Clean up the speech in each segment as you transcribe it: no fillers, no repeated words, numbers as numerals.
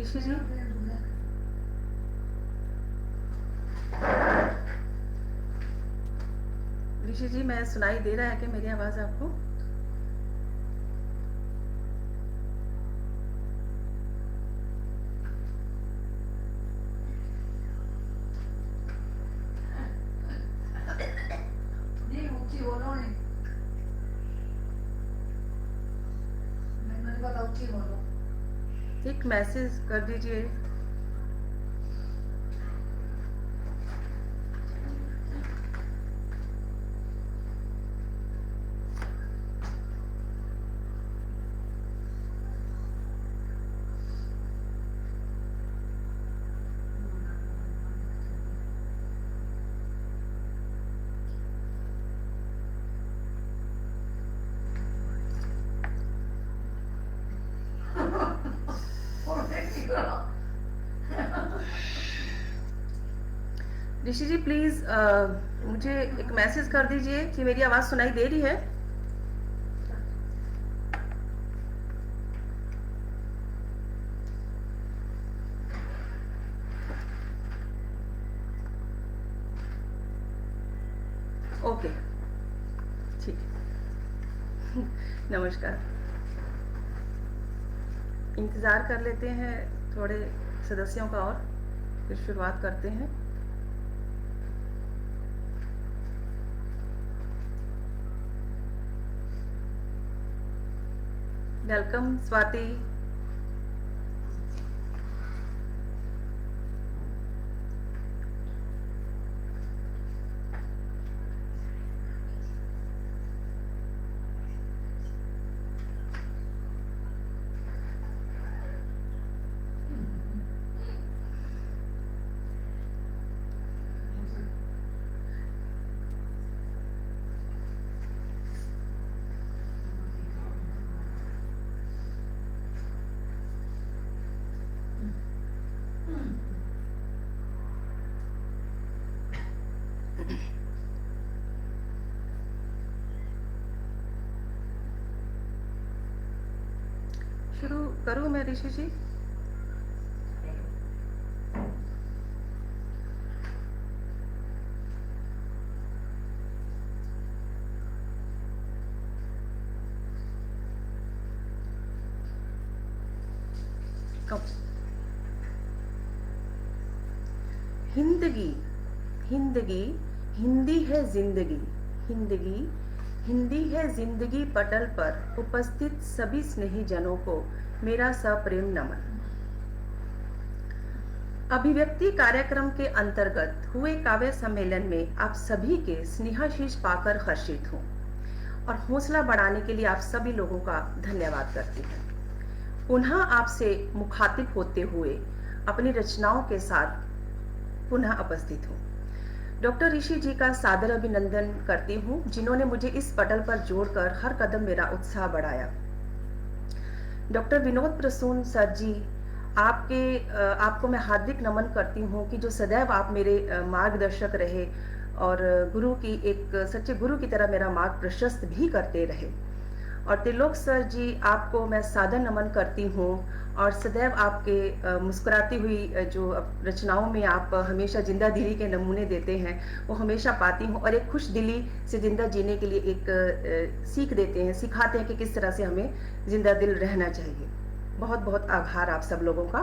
ऋषि जी, ऋषि जी, मैं सुनाई दे रहा है कि मेरी आवाज आपको? नहीं ऊंची बोलो नहीं, मैंने कहा ऊंची बोलो। एक मैसेज कर दीजिए। ऋषि जी प्लीज मुझे एक मैसेज कर दीजिए कि मेरी आवाज सुनाई दे रही है। ओके, ठीक है। नमस्कार। इंतजार कर लेते हैं थोड़े सदस्यों का और फिर शुरुआत करते हैं। वेलकम स्वाति। शुरू करूं मैं ऋषि जी? हिंदगी हिंदगी हिंदी है जिंदगी, हिंदगी हिंदी है जिंदगी पटल पर उपस्थित सभी स्नेही जनों को मेरा सप्रेम नमन। अभिव्यक्ति कार्यक्रम के अंतर्गत हुए काव्य सम्मेलन में आप सभी के स्नेहाशीष पाकर हर्षित हूँ और हौसला बढ़ाने के लिए आप सभी लोगों का धन्यवाद करती हूँ। पुनः आपसे मुखातिब होते हुए अपनी रचनाओं के साथ पुनः उपस्थित हूँ। डॉक्टर ऋषि जी का सादर अभिनंदन करती हूँ जिन्होंने मुझे इस पटल पर जोड़कर हर कदम मेरा उत्साह बढ़ाया। डॉक्टर विनोद प्रसून सर जी, आपको मैं हार्दिक नमन करती हूँ कि जो सदैव आप मेरे मार्गदर्शक रहे और गुरु की एक सच्चे गुरु की तरह मेरा मार्ग प्रशस्त भी करते रहे। और त्रिलोक सर जी, आपको मैं सादर नमन करती हूँ और सदैव आपके मुस्कुराती हुई जो रचनाओं में आप हमेशा जिंदा दिली के नमूने देते हैं वो हमेशा पाती हूँ और एक खुश दिली से जिंदा जीने के लिए एक सीख देते हैं, सिखाते हैं कि किस तरह से हमें जिंदा दिल रहना चाहिए। बहुत बहुत आभार आप सब लोगों का।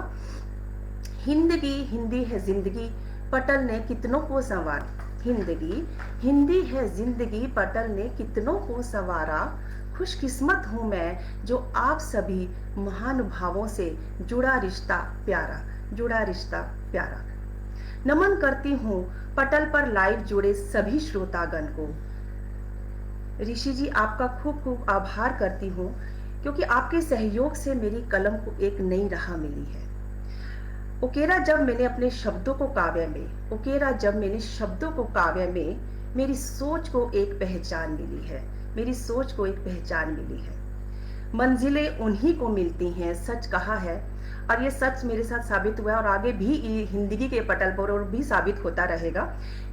हिंदगी हिंदी है जिंदगी पटल ने कितनों को संवारा, हिंदगी हिंदी है जिंदगी पटल ने कितनों को संवारा। खुशकिस्मत हूँ मैं जो आप सभी महानुभावों से जुड़ा रिश्ता प्यारा, जुड़ा रिश्ता प्यारा। नमन करती हूँ पटल पर लाइव जुड़े सभी श्रोतागण को। ऋषि जी, आपका खूब खूब आभार करती हूँ क्योंकि आपके सहयोग से मेरी कलम को एक नई राह मिली है। उकेरा जब मैंने अपने शब्दों को काव्य में, उकेरा जब मैंने शब्दों को काव्य में, मेरी सोच को एक पहचान मिली है, मेरी सोच को एक पहचान मिली है। मंजिलें उन्हीं को मिलती हैं, सच कहा है और ये सच मेरे साथ साबित हुआ है और आगे भी हिंदगी के पटल पर और भी साबित होता रहेगा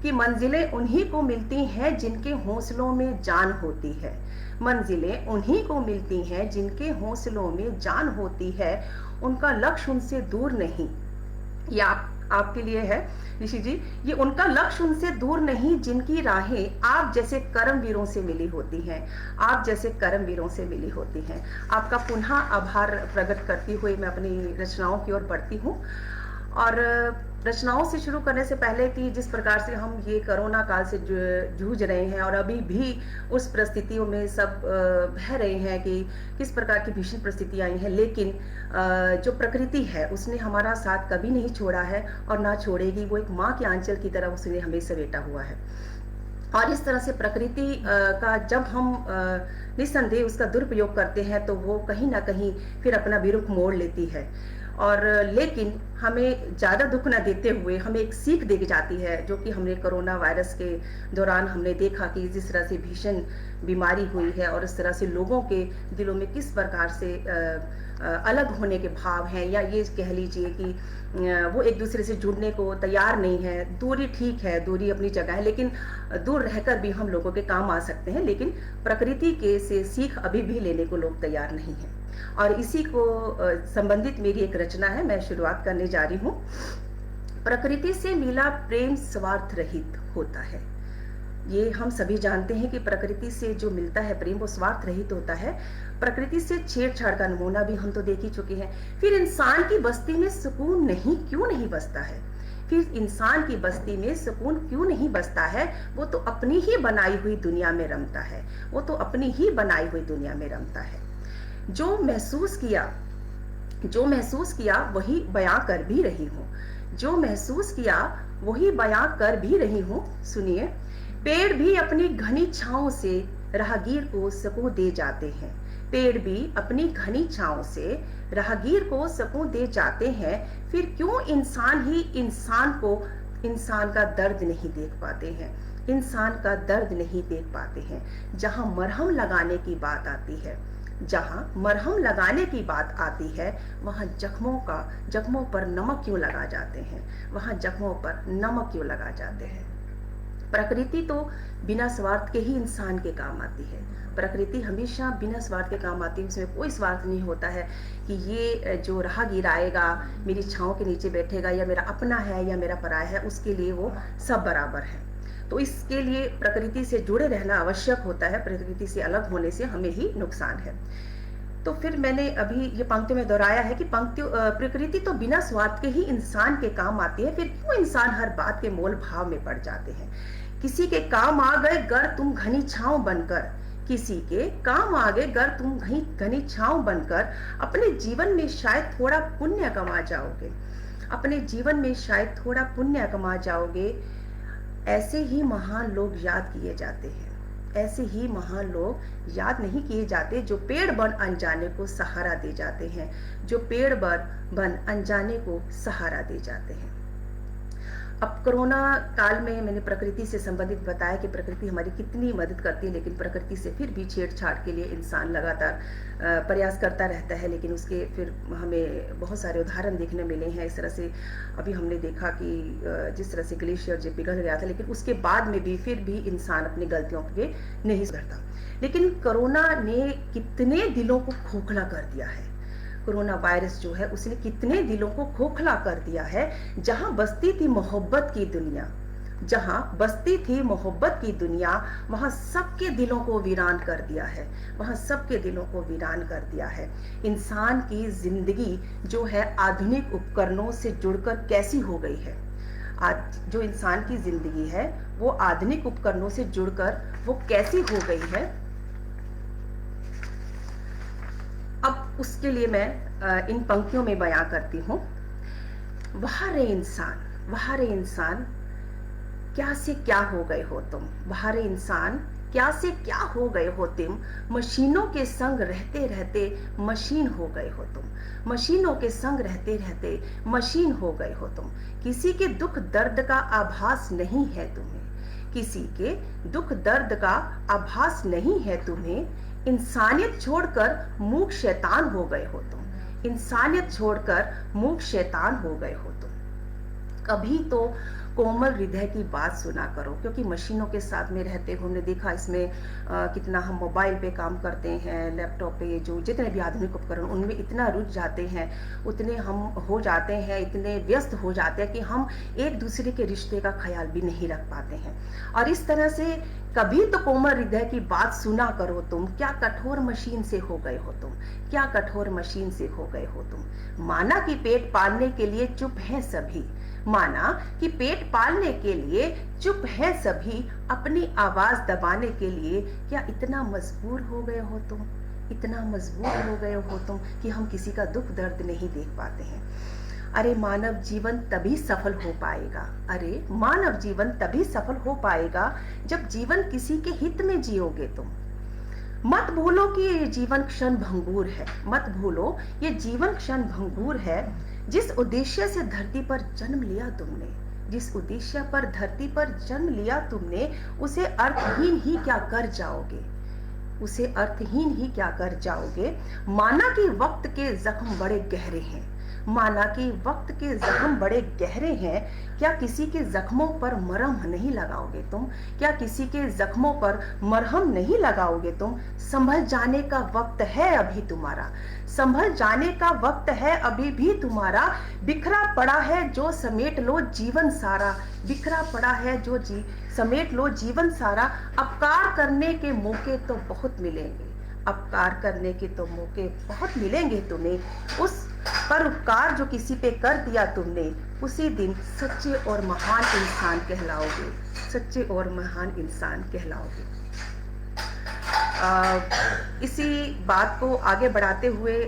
कि मंजिलें उन्हीं को मिलती हैं जिनके हौसलों में जान होती है। मंजिलें उन्हीं को मिलती हैं जिनके हौसलों में जान होती है, उनका लक्ष्य उनसे दूर नहीं। ये आपके लिए है ऋषि जी। ये उनका लक्ष्य उनसे दूर नहीं जिनकी राहें आप जैसे कर्मवीरों से मिली होती हैं, आप जैसे कर्मवीरों से मिली होती हैं। आपका पुनः आभार प्रकट करती हुई मैं अपनी रचनाओं की ओर बढ़ती हूँ। और रचनाओं से शुरू करने से पहले कि जिस प्रकार से हम ये कोरोना काल से जूझ रहे हैं और अभी भी उस परिस्थितियों में सब बह रहे हैं कि किस प्रकार की भीषण परिस्थितियां आई हैं, लेकिन जो प्रकृति है उसने हमारा साथ कभी नहीं छोड़ा है और ना छोड़ेगी। वो एक माँ के आंचल की तरह उसने हमें समेटा हुआ है। और इस तरह से प्रकृति का जब हम निस्संदेह उसका दुरुपयोग करते हैं तो वो कहीं ना कहीं फिर अपना विरूप मोड़ लेती है। और लेकिन हमें ज़्यादा दुख न देते हुए हमें एक सीख दी जाती है, जो कि हमने कोरोना वायरस के दौरान हमने देखा कि जिस तरह से भीषण बीमारी हुई है और इस तरह से लोगों के दिलों में किस प्रकार से अलग होने के भाव हैं, या ये कह लीजिए कि वो एक दूसरे से जुड़ने को तैयार नहीं है। दूरी ठीक है, दूरी अपनी जगह है, लेकिन दूर रहकर भी हम लोगों के काम आ सकते हैं, लेकिन प्रकृति के से सीख अभी भी लेने को लोग तैयार नहीं हैं। और इसी को संबंधित मेरी एक रचना है, मैं शुरुआत करने जा रही हूँ। प्रकृति से मिला प्रेम स्वार्थ रहित होता है। ये हम सभी जानते हैं कि प्रकृति से जो मिलता है प्रेम वो स्वार्थ रहित होता है। प्रकृति से छेड़छाड़ का नमूना भी हम तो देख ही चुके हैं। फिर इंसान की बस्ती में सुकून क्यों नहीं बसता है? फिर इंसान की बस्ती में सुकून क्यों नहीं बसता है? वो तो अपनी ही बनाई हुई दुनिया में रमता है, वो तो अपनी ही बनाई हुई दुनिया में रमता है। जो महसूस किया वही बयां कर भी रही हूँ, जो महसूस किया वही बयां कर भी रही हूँ। सुनिए, पेड़ भी अपनी घनी छांव से राहगीर को सुकून दे जाते हैं, पेड़ भी अपनी घनी छांव से राहगीर को सुकून दे जाते हैं। फिर क्यों इंसान ही इंसान का दर्द नहीं देख पाते हैं, इंसान का दर्द नहीं देख पाते हैं। जहां मरहम लगाने की बात आती है, जहां मरहम लगाने की बात आती है, वहां जख्मों पर नमक क्यों लगा जाते हैं, वहां जख्मों पर नमक क्यों लगा जाते हैं। प्रकृति तो बिना स्वार्थ के ही इंसान के काम आती है। प्रकृति हमेशा बिना स्वार्थ के काम आती है, उसमें कोई स्वार्थ नहीं होता है कि ये जो राहगीर आएगा मेरी छांव के नीचे बैठेगा, या मेरा अपना है या मेरा पराया है, उसके लिए वो सब बराबर है। तो इसके लिए प्रकृति से जुड़े रहना आवश्यक होता है, प्रकृति से अलग होने से हमें ही नुकसान है। तो फिर मैंने अभी ये पंक्तियों में दोहराया है कि प्रकृति तो बिना स्वार्थ के ही इंसान के काम आती है। फिर क्यों इंसान हर बात के मोल भाव में पड़ जाते हैं? किसी के काम आ गए गर तुम घनी छांव बनकर, किसी के काम आ गए गर तुम घनी छांव बनकर, अपने जीवन में शायद थोड़ा पुण्य कमा जाओगे, अपने जीवन में शायद थोड़ा पुण्य कमा जाओगे। ऐसे ही महान लोग याद किए जाते हैं, ऐसे ही महान लोग याद नहीं किए जाते जो पेड़ बन अनजाने को सहारा दे जाते हैं, जो पेड़ बन अनजाने को सहारा दे जाते हैं। अब कोरोना काल में मैंने प्रकृति से संबंधित बताया कि प्रकृति हमारी कितनी मदद करती है, लेकिन प्रकृति से फिर भी छेड़छाड़ के लिए इंसान लगातार प्रयास करता रहता है, लेकिन उसके फिर हमें बहुत सारे उदाहरण देखने मिले हैं। इस तरह से अभी हमने देखा कि जिस तरह से ग्लेशियर जो पिघल गया था, लेकिन उसके बाद में भी फिर भी इंसान अपनी गलतियों पे नहीं सुधरता। लेकिन कोरोना ने कितने दिलों को खोखला कर दिया है, कोरोना वायरस जो है उसने कितने दिलों को खोखला कर दिया है। जहां बसती थी मोहब्बत की दुनिया, जहां बसती थी मोहब्बत की दुनिया, वहां सबके दिलों को वीरान कर दिया है, वहां सबके दिलों को वीरान कर दिया है। इंसान की जिंदगी जो है आधुनिक उपकरणों से जुड़कर कैसी हो गई है, आज जो इंसान की जिंदगी है वो आधुनिक उपकरणों से जुड़कर वो कैसी हो गई है। अब उसके लिए मैं इन पंक्तियों में बयां करती हूँ। वाह रे इंसान, क्या से क्या हो गए हो तुम, वाह रे इंसान, क्या से क्या हो गए हो तुम। मशीनों के संग रहते रहते मशीन हो गए हो तुम, मशीनों के संग रहते रहते मशीन हो गए हो तुम। किसी के दुख दर्द का आभास नहीं है तुम्हें, किसी के दुख दर्द का आभास नहीं है तुम्हें। इंसानियत छोड़कर मूक शैतान हो गए हो तुम, इंसानियत छोड़कर मूक शैतान हो गए हो तुम। कभी तो कोमल हृदय की बात सुना करो, क्योंकि मशीनों के साथ में रहते हुए हमने देखा इसमें कितना हम मोबाइल पे काम करते हैं, लैपटॉप पे, जो जितने भी आधुनिक उपकरण उनमें इतना रुझ जाते हैं, उतने हम हो जाते हैं, इतने व्यस्त हो जाते हैं कि हम एक दूसरे के रिश्ते का ख्याल भी नहीं रख पाते हैं। और इस तरह से कभी तो कोमल हृदय की बात सुना करो तुम, क्या कठोर मशीन से हो गए हो तुम, क्या कठोर मशीन से हो गए हो तुम। माना कि पेट पालने के लिए चुप हैं सभी, माना कि पेट पालने के लिए चुप है सभी, अपनी आवाज दबाने के लिए क्या इतना मजबूर हो गए हो तुम, इतना मजबूर हो गए हो तुम कि हम किसी का दुख दर्द नहीं देख पाते हैं। अरे मानव जीवन तभी सफल हो पाएगा, अरे मानव जीवन तभी सफल हो पाएगा जब जीवन किसी के हित में जियोगे तुम। मत भूलो कि ये जीवन क्षण भंगुर है, मत भूलो ये जीवन क्षण भंगुर है। जिस उद्देश्य से धरती पर जन्म लिया तुमने, जिस उद्देश्य पर धरती पर जन्म लिया तुमने, उसे अर्थहीन ही क्या कर जाओगे, उसे अर्थहीन ही क्या कर जाओगे। माना कि वक्त के जख्म बड़े गहरे हैं, माना कि वक्त के जख्म बड़े गहरे हैं, क्या किसी के जख्मों पर मरहम नहीं लगाओगे तुम, क्या किसी के जख्मों पर मरहम नहीं लगाओगे तुम। संभल जाने का वक्त है अभी तुम्हारा, संभल जाने का वक्त है अभी भी तुम्हारा। बिखरा पड़ा है जो समेट लो जीवन सारा, बिखरा पड़ा है जो समेट लो जीवन सारा। अपकार करने के मौके तो बहुत मिलेंगे, अपकार करने के तो मौके बहुत मिलेंगे तुम्हें। उस पर उपकार जो किसी पे कर दिया तुमने, उसी दिन सच्चे और महान इंसान कहलाओगे, सच्चे और महान इंसान कहलाओगे। इसी बात को आगे बढ़ाते हुए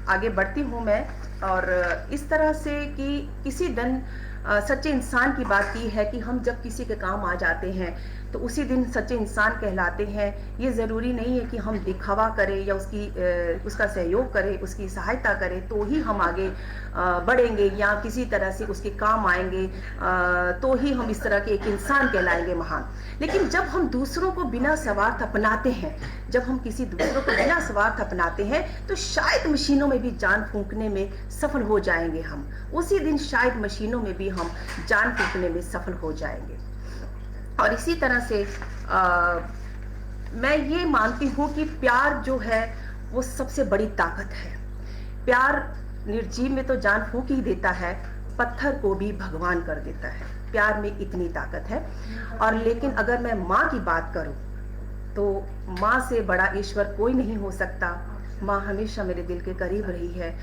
आगे बढ़ती हूँ मैं, और इस तरह से कि किसी दिन सच्चे इंसान की बात की है कि हम जब किसी के काम आ जाते हैं तो उसी दिन सच्चे इंसान कहलाते हैं। ये ज़रूरी नहीं है कि हम दिखावा करें या उसका सहयोग करें, उसकी सहायता करें तो ही हम आगे बढ़ेंगे या किसी तरह से उसके काम आएंगे तो ही हम इस तरह के एक इंसान कहलाएंगे महान। लेकिन जब हम दूसरों को बिना स्वार्थ अपनाते हैं, जब हम किसी दूसरों को बिना स्वार्थ अपनाते हैं तो शायद मशीनों में भी जान फूंकने में सफल हो जाएंगे हम, उसी दिन शायद मशीनों में भी हम जान फूंकने में सफल हो जाएंगे। और इसी तरह से मैं ये मानती हूँ कि प्यार जो है वो सबसे बड़ी ताकत है। प्यार निर्जीव में तो जान फूंक ही देता है, पत्थर को भी भगवान कर देता है, प्यार में इतनी ताकत है। और लेकिन अगर मैं माँ की बात करूँ तो माँ से बड़ा ईश्वर कोई नहीं हो सकता। माँ हमेशा मेरे दिल के करीब रही है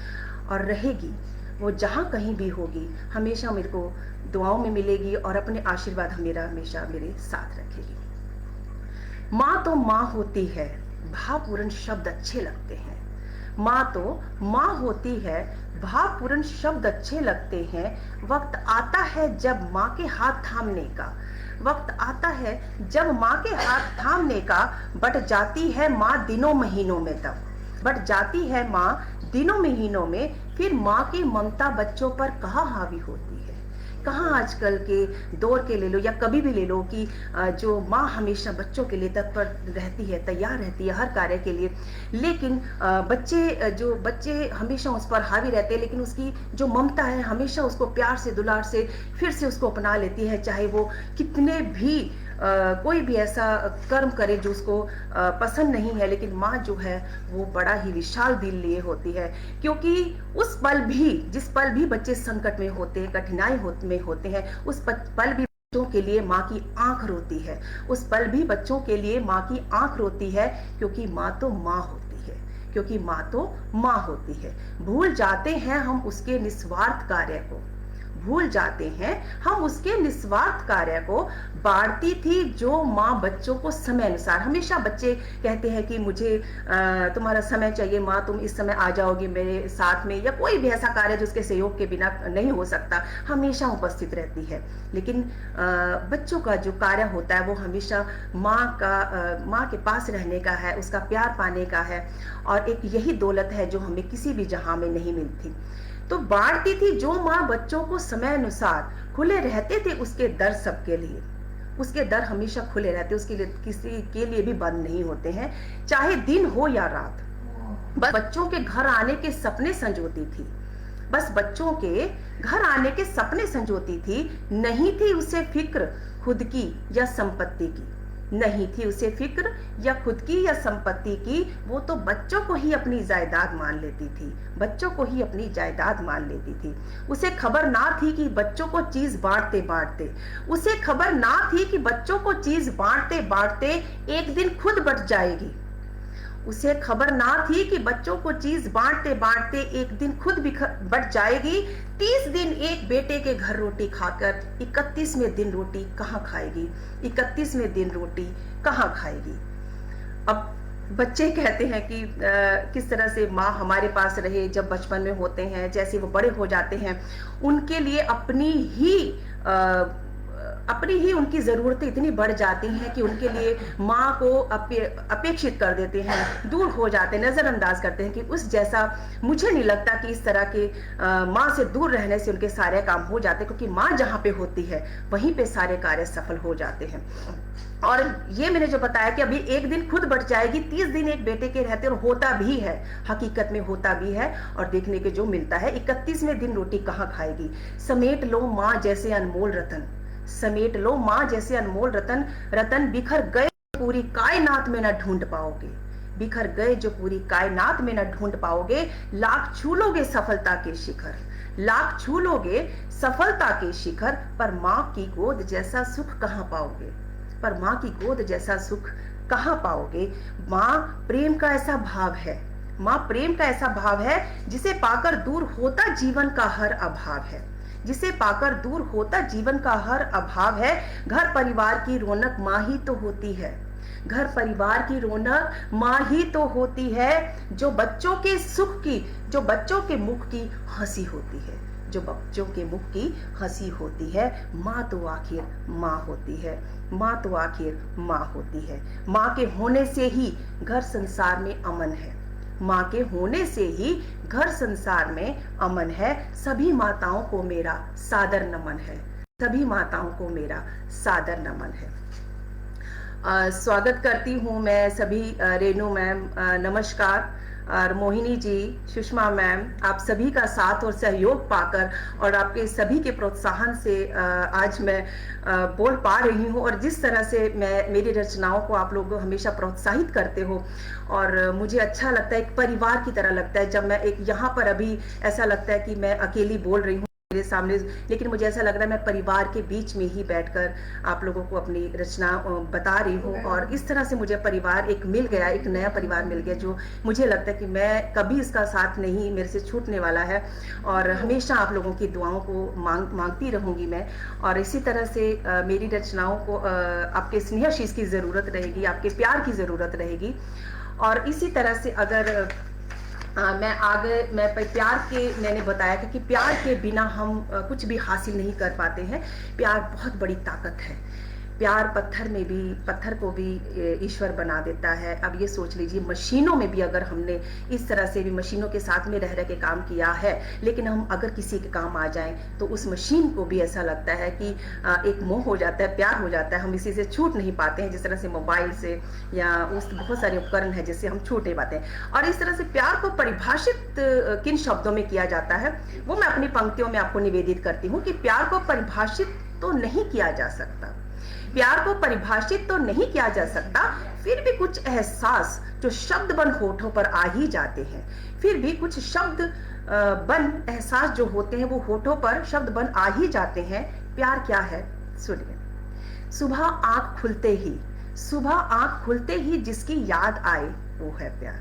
और रहेगी, वो जहाँ कहीं भी होगी हमेशा मेरे को दुआओं में मिलेगी और अपने आशीर्वाद हमेशा मेरे साथ रखेगी। माँ तो माँ होती है, भावपूर्ण शब्द अच्छे लगते हैं। माँ तो माँ होती है, भावपूर्ण शब्द अच्छे लगते हैं। वक्त आता है जब माँ के हाथ थामने का, वक्त आता है जब माँ के हाथ थामने का। बट जाती है माँ दिनों महीनों में, तब बट जाती है माँ दिनों महीनों में। फिर माँ की ममता बच्चों पर कहाँ हावी होती है। कहाँ आजकल के दौर के ले लो या कभी भी ले लो कि जो माँ हमेशा बच्चों के लिए तत्पर रहती है, तैयार रहती है हर कार्य के लिए, लेकिन बच्चे हमेशा उस पर हावी रहते हैं, लेकिन उसकी जो ममता है हमेशा उसको प्यार से दुलार से फिर से उसको अपना लेती है, चाहे वो कितने भी कोई भी ऐसा कर्म करे जो उसको पसंद नहीं है। लेकिन माँ जो है वो बड़ा ही विशाल दिल लिए होती है, क्योंकि उस पल भी, जिस पल भी बच्चे संकट में होते हैं, कठिनाई में होते हैं, उस पल भी बच्चों के लिए माँ की आंख रोती है, उस पल भी बच्चों के लिए माँ की आंख रोती है, क्योंकि माँ तो माँ होती है, क्योंकि माँ तो माँ होती है। भूल जाते हैं हम उसके निस्वार्थ कार्य को, भूल जाते हैं हम उसके निस्वार्थ कार्य को। बांटती थी जो माँ बच्चों को समय अनुसार। हमेशा बच्चे कहते हैं कि मुझे तुम्हारा समय चाहिए माँ, तुम इस समय आ जाओगी मेरे साथ में, या कोई भी ऐसा कार्य जो उसके सहयोग के बिना नहीं हो सकता, हमेशा उपस्थित रहती है। लेकिन बच्चों का जो कार्य होता है वो हमेशा माँ के पास रहने का है, उसका प्यार पाने का है, और एक यही दौलत है जो हमें किसी भी जहां में नहीं मिलती। तो बांटती थी जो माँ बच्चों को समय अनुसार, खुले रहते थे उसके दर सबके लिए, उसके दर हमेशा खुले रहते, उसके लिए किसी के लिए भी बंद नहीं होते हैं, चाहे दिन हो या रात। बस बच्चों के घर आने के सपने संजोती थी, बस बच्चों के घर आने के सपने संजोती थी। नहीं थी उसे फिक्र खुद की या संपत्ति की, नहीं थी उसे फिक्र या खुद की या संपत्ति की। वो तो बच्चों को ही अपनी जायदाद मान लेती थी, बच्चों को ही अपनी जायदाद मान लेती थी। उसे खबर ना थी कि बच्चों को चीज बांटते बांटते, उसे खबर ना थी कि बच्चों को चीज बांटते बांटते एक दिन खुद बट जाएगी। उसे खबर ना थी कि बच्चों को चीज बांटते बांटते एक दिन खुद बट जाएगी। 30 दिन एक बेटे के घर रोटी खाकर 31वें दिन रोटी कहाँ खाएगी, 31वें दिन रोटी कहाँ खाएगी। अब बच्चे कहते हैं कि किस तरह से माँ हमारे पास रहे जब बचपन में होते हैं, जैसे वो बड़े हो जाते हैं उनके लिए अपनी ही उनकी ज़रूरतें इतनी बढ़ जाती हैं कि उनके लिए माँ को अपेक्षित कर देते हैं, दूर हो जाते हैं, नज़रअंदाज करते हैं कि उस जैसा मुझे नहीं लगता कि इस तरह के माँ से दूर रहने से उनके सारे काम हो जाते हैं, क्योंकि माँ जहाँ पे होती है वहीं पे सारे कार्य सफल हो जाते हैं। और ये मैंने जो बताया कि अभी एक दिन खुद बढ़ जाएगी, 30 दिन एक बेटे के रहते, और होता भी है, हकीकत में होता भी है और देखने के जो मिलता है। 31वें दिन रोटी कहाँ खाएगी। समेट लो माँ जैसे अनमोल रतन, समेट लो माँ जैसे अनमोल रतन, रतन बिखर गए पूरी कायनात में न ढूंढ पाओगे, बिखर गए जो पूरी कायनात में न ढूंढ पाओगे। लाख छू लोगे सफलता के शिखर, लाख छू लोगे सफलता के शिखर, पर माँ की गोद जैसा सुख कहाँ पाओगे, पर माँ की गोद जैसा सुख कहाँ पाओगे। माँ प्रेम का ऐसा भाव है, माँ प्रेम का ऐसा भाव है जिसे पाकर दूर होता जीवन का हर अभाव है, जिसे पाकर दूर होता जीवन का हर अभाव है। घर परिवार की रौनक माँ ही तो होती है, घर परिवार की रौनक माँ ही तो होती है, जो बच्चों के सुख की, जो बच्चों के मुख की हंसी होती है, जो बच्चों के मुख की हंसी होती है। माँ तो आखिर माँ होती है, माँ तो आखिर माँ होती है। माँ के होने से ही घर संसार में अमन है, माँ के होने से ही घर संसार में अमन है। सभी माताओं को मेरा सादर नमन है, सभी माताओं को मेरा सादर नमन है। स्वागत करती हूँ मैं सभी, रेनू मैम नमस्कार, और मोहिनी जी, सुषमा मैम, आप सभी का साथ और सहयोग पाकर और आपके सभी के प्रोत्साहन से आज मैं बोल पा रही हूँ। और जिस तरह से मेरी रचनाओं को आप लोग हमेशा प्रोत्साहित करते हो, और मुझे अच्छा लगता है, एक परिवार की तरह लगता है जब मैं एक यहाँ पर अभी ऐसा लगता है कि मैं अकेली बोल रही हूँ मेरे सामने, लेकिन मुझे ऐसा लग रहा है मैं परिवार के बीच में ही बैठकर आप लोगों को अपनी रचना बता रही हूँ। और इस तरह से मुझे परिवार एक मिल गया, एक नया परिवार मिल गया, जो मुझे लगता है कि मैं कभी इसका साथ नहीं मेरे से छूटने वाला है, और हमेशा आप लोगों की दुआओं को मांगती रहूँगी मैं। और इसी तरह से मेरी रचनाओं को आपके स्नेहाशीष की ज़रूरत रहेगी, आपके प्यार की ज़रूरत रहेगी। और इसी तरह से अगर मैं प्यार के, मैंने बताया कि प्यार के बिना हम कुछ भी हासिल नहीं कर पाते हैं। प्यार बहुत बड़ी ताकत है। प्यार पत्थर को भी ईश्वर बना देता है। अब ये सोच लीजिए, मशीनों में भी अगर हमने इस तरह से भी मशीनों के साथ में रह के काम किया है, लेकिन हम अगर किसी के काम आ जाएं तो उस मशीन को भी ऐसा लगता है कि एक मोह हो जाता है, प्यार हो जाता है, हम इसी से छूट नहीं पाते हैं। जिस तरह से मोबाइल से या उस बहुत सारे उपकरण है जिससे हम छूट नहीं पाते हैं। और इस तरह से प्यार को परिभाषित किन शब्दों में किया जाता है, वो मैं अपनी पंक्तियों में आपको निवेदित करती हूँ कि प्यार को परिभाषित तो नहीं किया जा सकता, प्यार को परिभाषित तो नहीं किया जा सकता, फिर भी कुछ एहसास जो शब्द बन होठों पर आ ही जाते हैं, फिर भी कुछ शब्द बन एहसास जो होते हैं वो होठों पर शब्द बन आ ही जाते हैं। प्यार क्या है सुनिए। सुबह आंख खुलते ही, सुबह आंख खुलते ही जिसकी याद आए वो है प्यार।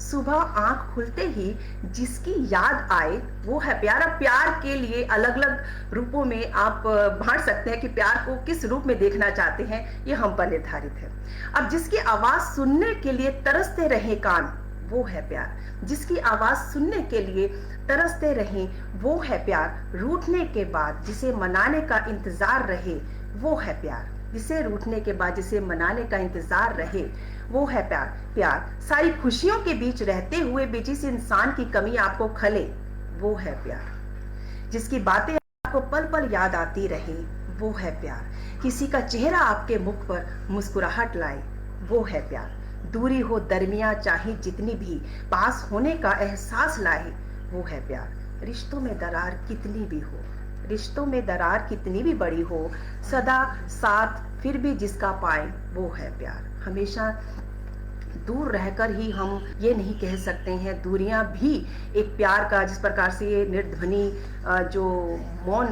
सुबह आंख खुलते ही जिसकी याद आए वो है प्यार। अब प्यार के लिए अलग अलग रूपों में आप बांट सकते हैं कि प्यार को किस रूप में देखना चाहते हैं, ये हम पर निर्धारित है। अब जिसकी आवाज सुनने के लिए तरसते रहे कान वो है प्यार, जिसकी आवाज सुनने के लिए तरसते रहे वो है प्यार। रूठने के बाद जिसे मनाने का इंतजार रहे वो है प्यार, जिसे रूठने के बाद जिसे मनाने का इंतजार रहे वो है प्यार। प्यार सारी खुशियों के बीच रहते हुए भी जिस इंसान की कमी आपको खले वो है प्यार। जिसकी बातें आपको पल पल याद आती रहे वो है प्यार। किसी का चेहरा आपके मुख पर मुस्कुराहट लाए वो है प्यार। दूरी हो दरमियां चाहे जितनी भी, पास होने का एहसास लाए वो है प्यार। रिश्तों में दरार कितनी भी हो, रिश्तों में दरार कितनी भी बड़ी हो, सदा साथ फिर भी जिसका पाए वो है प्यार। हमेशा दूर रहकर ही हम ये नहीं कह सकते हैं, दूरियां भी एक प्यार का, जिस प्रकार से ये निर्ध्वनि जो मौन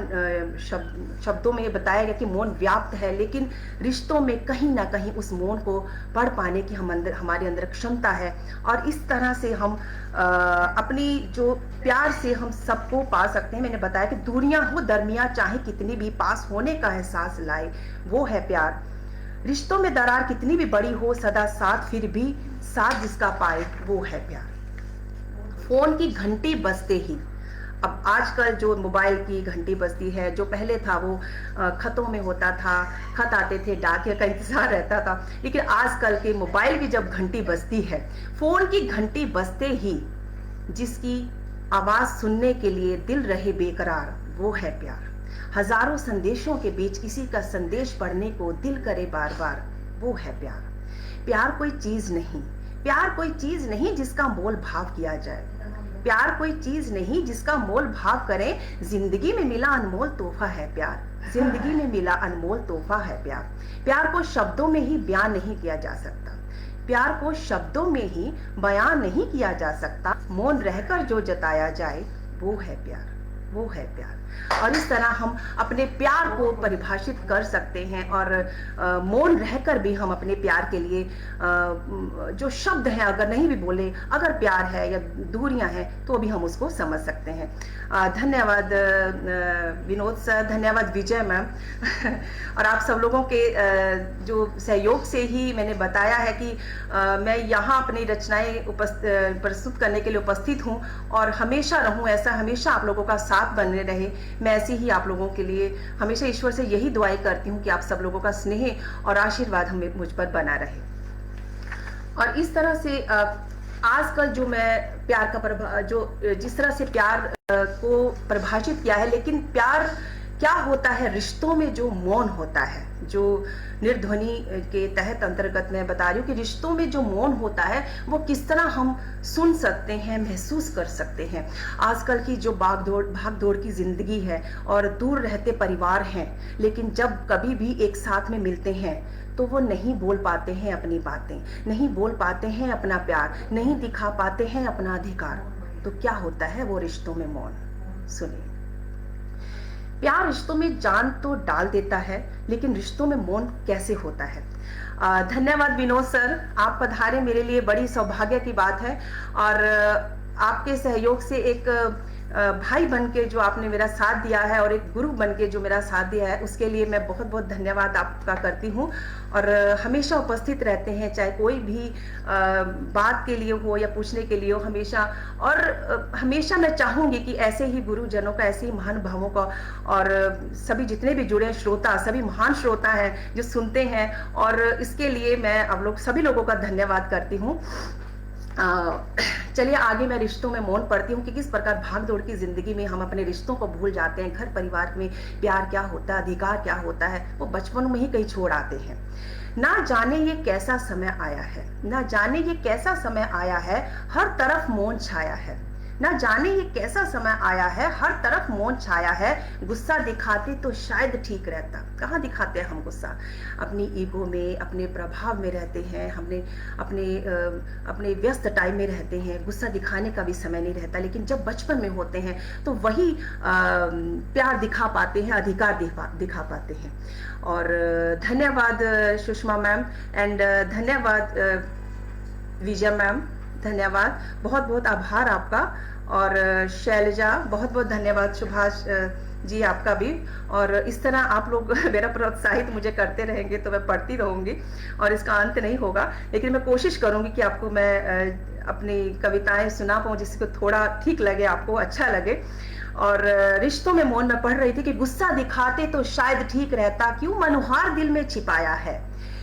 शब्दों में ये बताया गया कि मौन व्याप्त है, लेकिन रिश्तों में कहीं ना कहीं उस मौन को पढ़ पाने की हमारे अंदर क्षमता है। और इस तरह से हम अपनी जो प्यार से हम सबको पा सकते हैं। मैंने बताया कि दूरियां हो दरमियां चाहे कितनी भी, पास होने का एहसास लाए वो है प्यार। रिश्तों में दरार कितनी भी बड़ी हो, सदा साथ फिर भी साथ जिसका पाए वो है प्यार। फोन की घंटी बजते ही, अब आजकल जो मोबाइल की घंटी बजती है, जो पहले था वो खतों में होता था, खत आते थे, डाकिया का इंतजार रहता था, लेकिन आजकल के मोबाइल की जब घंटी बजती है, फोन की घंटी बजते ही जिसकी आवाज सुनने के लिए दिल रहे बेकरार वो है प्यार। हजारों संदेशों के बीच किसी का संदेश पढ़ने को दिल करे बार बार वो है प्यार। प्यार कोई चीज नहीं, प्यार कोई चीज नहीं जिसका मोल भाव किया जाए, प्यार कोई चीज नहीं जिसका मोल भाव करें, जिंदगी में मिला अनमोल तोहफा है प्यार, जिंदगी में मिला अनमोल तोहफा है प्यार। प्यार को शब्दों में ही बयान नहीं किया जा सकता, प्यार को शब्दों में ही बयान नहीं किया जा सकता, मौन रहकर जो जताया जाए वो है प्यार, वो है प्यार। और इस तरह हम अपने प्यार को परिभाषित कर सकते हैं, और मौन रहकर भी हम अपने प्यार के लिए जो शब्द हैं अगर नहीं भी बोले, अगर प्यार है या दूरियां हैं तो भी हम उसको समझ सकते हैं। धन्यवाद विनोद सर, धन्यवाद विजय मैम और आप सब लोगों के जो सहयोग से ही मैंने बताया है कि मैं यहाँ अपनी रचनाएं प्रस्तुत करने के लिए उपस्थित हूँ, और हमेशा रहूँ ऐसा, हमेशा आप लोगों का साथ बने रहे। मैं ऐसे ही आप लोगों के लिए हमेशा ईश्वर से यही दुआएं करती हूँ कि आप सब लोगों का स्नेह और आशीर्वाद हमें मुझ पर बना रहे। और इस तरह से आजकल जो मैं प्यार का जिस तरह से प्यार को परिभाषित किया है, लेकिन प्यार क्या होता है, रिश्तों में जो मौन होता है, जो निर्ध्वनि के तहत अंतर्गत मैं बता रही हूँ कि रिश्तों में जो मौन होता है वो किस तरह हम सुन सकते हैं, महसूस कर सकते हैं। आजकल की जो भाग दौड़ की जिंदगी है और दूर रहते परिवार हैं, लेकिन जब कभी भी एक साथ में मिलते हैं तो वो नहीं बोल पाते हैं अपनी बातें, नहीं बोल पाते हैं अपना प्यार, नहीं दिखा पाते हैं अपना अधिकार। तो क्या होता है वो रिश्तों में मौन। सुनिए, प्यार रिश्तों में जान तो डाल देता है, लेकिन रिश्तों में मौन कैसे होता है। धन्यवाद विनोद सर, आप पधारे, मेरे लिए बड़ी सौभाग्य की बात है। और आपके सहयोग से एक भाई बनके जो आपने मेरा साथ दिया है और एक गुरु बनके जो मेरा साथ दिया है, उसके लिए मैं बहुत बहुत धन्यवाद आपका करती हूँ। और हमेशा उपस्थित रहते हैं, चाहे कोई भी बात के लिए हो या पूछने के लिए हो, हमेशा। और हमेशा मैं चाहूँगी कि ऐसे ही गुरुजनों का, ऐसे ही महान भावों का, और सभी जितने भी जुड़े श्रोता, सभी महान श्रोता हैं जो सुनते हैं, और इसके लिए मैं आप लोग सभी लोगों का धन्यवाद करती हूँ। चलिए आगे मैं रिश्तों में मौन पढ़ती हूँ कि किस प्रकार भाग दौड़ की जिंदगी में हम अपने रिश्तों को भूल जाते हैं। घर परिवार में प्यार क्या होता है, अधिकार क्या होता है, वो बचपन में ही कहीं छोड़ आते हैं। ना जाने ये कैसा समय आया है, ना जाने ये कैसा समय आया है, हर तरफ मौन छाया है। ना जाने ये कैसा समय आया है, हर तरफ मौन छाया है। गुस्सा दिखाते तो शायद ठीक रहता। कहाँ दिखाते हैं हम गुस्सा? अपनी ईगो में, अपने प्रभाव में रहते हैं, हमने अपने व्यस्त टाइम में रहते हैं, गुस्सा दिखाने का भी समय नहीं रहता। लेकिन जब बचपन में होते हैं तो वही प्यार दिखा पाते हैं, अधिकार दिखा पाते हैं। और धन्यवाद सुषमा मैम, एंड धन्यवाद विजय मैम, धन्यवाद, बहुत बहुत आभार आपका। और शैलजा, बहुत बहुत धन्यवाद। सुभाष जी आपका भी। और इस तरह आप लोग मेरा प्रोत्साहित मुझे करते रहेंगे तो मैं पढ़ती रहूंगी और इसका अंत नहीं होगा। लेकिन मैं कोशिश करूंगी कि आपको मैं अपनी कविताएं सुना पाऊँ जिसको थोड़ा ठीक लगे, आपको अच्छा लगे। और रिश्तों में मौन में पढ़ रही थी कि गुस्सा दिखाते तो शायद ठीक रहता, क्यों मनोहार दिल में छिपाया है।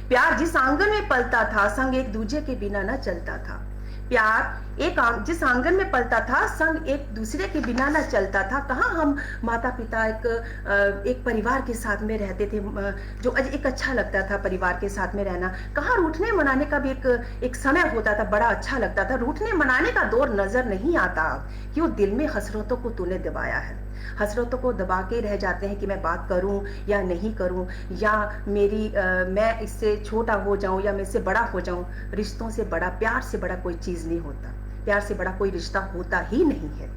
प्यार जिस आंगन में पलता था, संग एक दूजे के बिना न चलता था। प्यार जिस आंगन में पलता था, संग एक दूसरे के बिना ना चलता था। कहाँ हम माता पिता एक परिवार के साथ में रहते थे, जो एक अच्छा लगता था परिवार के साथ में रहना। कहाँ रूठने मनाने का भी एक समय होता था, बड़ा अच्छा लगता था। रूठने मनाने का दौर नजर नहीं आता। क्यों दिल में हसरतों को तूने दबाया है, हसरतों को दबा के रह जाते हैं कि मैं बात करूं या नहीं करूं, या मैं इससे छोटा हो जाऊं या मैं इससे बड़ा हो जाऊं। रिश्तों से बड़ा, प्यार से बड़ा कोई चीज नहीं होता, प्यार से बड़ा कोई रिश्ता होता ही नहीं है।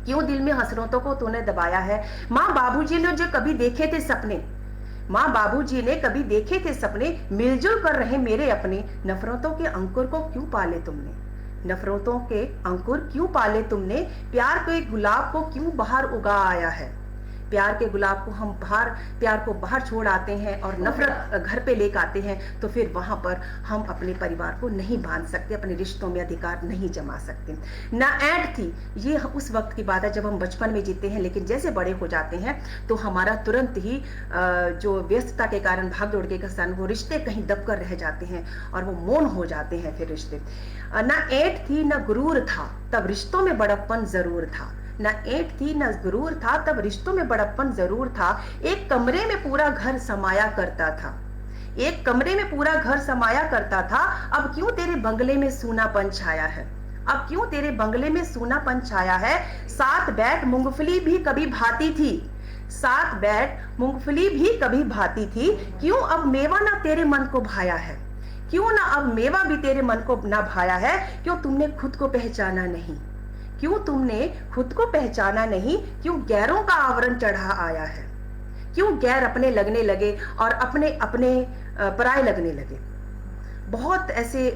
क्यों दिल में हसरतों को तूने दबाया है। माँ बाबूजी ने जो कभी देखे थे सपने, माँ बाबूजी ने कभी देखे थे सपने, मिलजुल कर रहे मेरे अपने। नफरतों के अंकुर को क्यों पाले तुमने, नफरतों के अंकुर क्यों पाले तुमने। प्यार के गुलाब को क्यों बाहर उगा आया है। प्यार के गुलाब को हम प्यार को बाहर छोड़ आते हैं और नफरत घर पे लेकर आते हैं, तो फिर वहां पर हम अपने परिवार को नहीं बांध सकते, अपने रिश्तों में अधिकार नहीं जमा सकते। ना ऐंठ थी, ये उस वक्त की बात है जब हम बचपन में जीते हैं, लेकिन जैसे बड़े हो जाते हैं तो हमारा तुरंत ही जो व्यस्तता के कारण, भाग दौड़ के कारण, वो रिश्ते कहीं दबकर रह जाते हैं और वो मौन हो जाते हैं फिर रिश्ते। ना ऐंठ थी ना गुरूर था, तब रिश्तों में बड़प्पन जरूर था। न ऐंठ थी न गुरूर था, तब रिश्तों में बड़प्पन जरूर था। एक कमरे में पूरा घर समाया करता था, एक कमरे में पूरा घर समाया करता था। अब क्यों तेरे बंगले में सूनापन छाया है, अब क्यों तेरे बंगले में सूनापन छाया है। साथ बैठ मूंगफली भी कभी भाती थी, साथ बैठ मूंगफली भी कभी भाती थी। क्यों अब मेवा ना तेरे मन को भाया है, क्यों ना अब मेवा भी तेरे मन को ना भाया है। क्यों तुमने खुद को पहचाना नहीं, क्यों तुमने खुद को पहचाना नहीं। क्यों गैरों का आवरण चढ़ा आया है, क्यों गैर अपने लगने लगे और अपने अपने पराये लगने लगे। बहुत ऐसे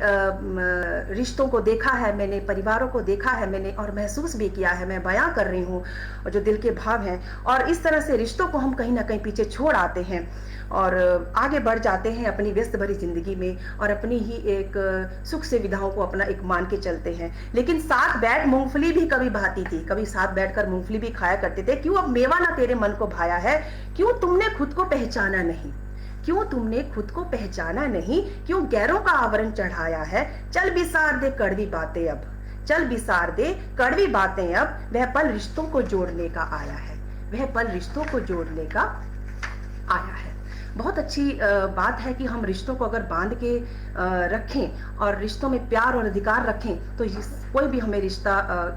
रिश्तों को देखा है मैंने, परिवारों को देखा है मैंने और महसूस भी किया है। मैं बयां कर रही हूँ और जो दिल के भाव हैं, और इस तरह से रिश्तों को हम कहीं ना कहीं पीछे छोड़ आते हैं और आगे बढ़ जाते हैं अपनी व्यस्त भरी जिंदगी में और अपनी ही एक सुख सुविधाओं को अपना एक मान के चलते हैं। लेकिन साथ बैठ मूंगफली भी कभी भाती थी, कभी साथ बैठकर मूंगफली भी खाया करते थे। क्यों अब मेवा ना तेरे मन को भाया है। क्यों तुमने खुद को पहचाना नहीं, क्यों तुमने खुद को पहचाना नहीं। क्यों गैरों का आवरण चढ़ाया है। चल बिसार दे कड़वी बातें अब, चल बिसार दे कड़वी बातें अब। वह पल रिश्तों को जोड़ने का आया है, वह पल रिश्तों को जोड़ने का आया है। बहुत अच्छी बात है कि हम रिश्तों को अगर बांध के रखें और रिश्तों में प्यार और अधिकार रखें तो कोई भी हमें रिश्ता